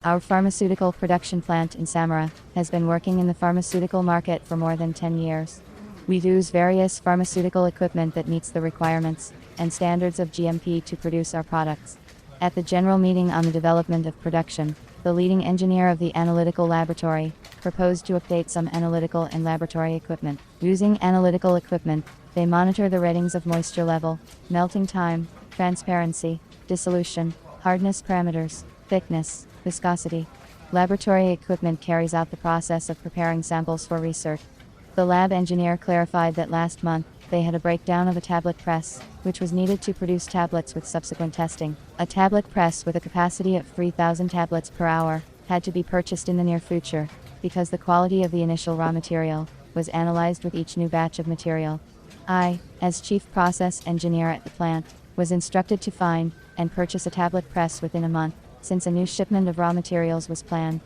Our pharmaceutical production plant in Samara has been working in the pharmaceutical market for more than 10 years. We use various pharmaceutical equipment that meets the requirements and standards of GMP to produce our products. At the general meeting on the development of production, the leading engineer of the analytical laboratory proposed to update some analytical and laboratory equipment. Using analytical equipment, they monitor the ratings of moisture level, melting time, transparency, dissolution, hardness parameters, thickness, viscosity. Laboratory equipment carries out the process of preparing samples for research. The lab engineer clarified that last month, they had a breakdown of a tablet press, which was needed to produce tablets with subsequent testing. A tablet press with a capacity of 3,000 tablets per hour had to be purchased in the near future, because the quality of the initial raw material was analyzed with each new batch of material. I, as chief process engineer at the plant, was instructed to find and purchase a tablet press within a month, since a new shipment of raw materials was planned.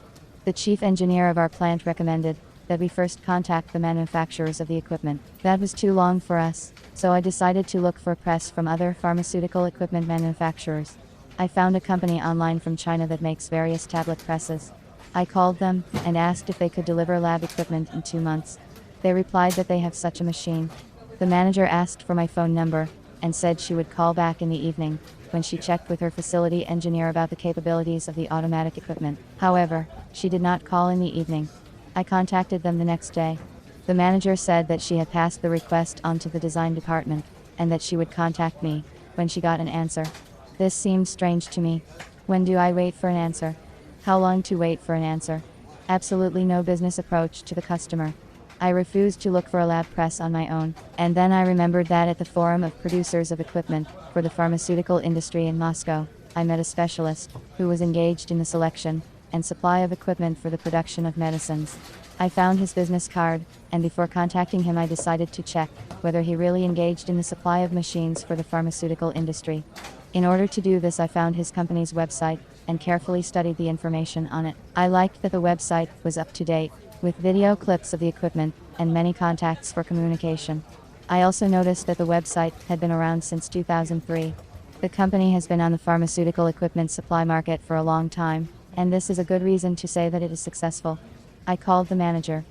The chief engineer of our plant recommended that we first contact the manufacturers of the equipment. That was too long for us, so I decided to look for a press from other pharmaceutical equipment manufacturers. I found a company online from China that makes various tablet presses. I called them and asked if they could deliver lab equipment in 2 months. They replied that they have such a machine. The manager asked for my phone number and said she would call back in the evening when she checked with her facility engineer about the capabilities of the automatic equipment. However, she did not call in the evening. I contacted them the next day. The manager said that she had passed the request on to the design department, and that she would contact me when she got an answer. This seemed strange to me. When do I wait for an answer? How long to wait for an answer? Absolutely no business approach to the customer. I refused to look for a lab press on my own, and then I remembered that at the Forum of Producers of Equipment for the Pharmaceutical Industry in Moscow, I met a specialist who was engaged in the selection and supply of equipment for the production of medicines. I found his business card, and before contacting him I decided to check whether he really engaged in the supply of machines for the pharmaceutical industry. In order to do this, I found his company's website and carefully studied the information on it. I liked that the website was up to date, with video clips of the equipment and many contacts for communication. I also noticed that the website had been around since 2003. The company has been on the pharmaceutical equipment supply market for a long time, and this is a good reason to say that it is successful. I called the manager.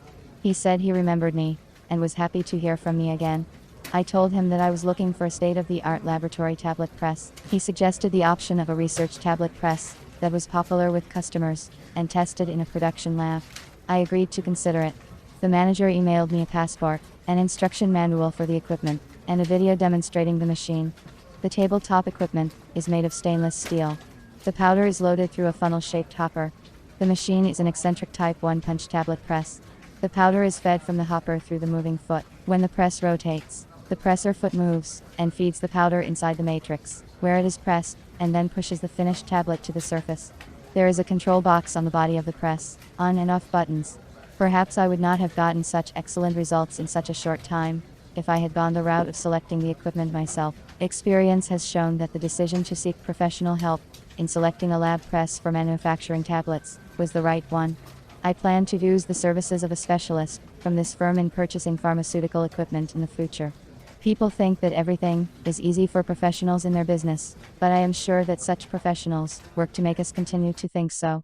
He said he remembered me and was happy to hear from me again. I told him that I was looking for a state-of-the-art laboratory tablet press. He suggested the option of a research tablet press that was popular with customers and tested in a production lab. I agreed to consider it. The manager emailed me a passport, an instruction manual for the equipment, and a video demonstrating the machine. The tabletop equipment is made of stainless steel. The powder is loaded through a funnel-shaped hopper. The machine is an eccentric Type 1 punch tablet press. The powder is fed from the hopper through the moving foot. When the press rotates, the presser foot moves and feeds the powder inside the matrix, where it is pressed, and then pushes the finished tablet to the surface. There is a control box on the body of the press, on and off buttons. Perhaps I would not have gotten such excellent results in such a short time if I had gone the route of selecting the equipment myself. Experience has shown that the decision to seek professional help in selecting a lab press for manufacturing tablets was the right one. I plan to use the services of a specialist from this firm in purchasing pharmaceutical equipment in the future. People think that everything is easy for professionals in their business, but I am sure that such professionals work to make us continue to think so.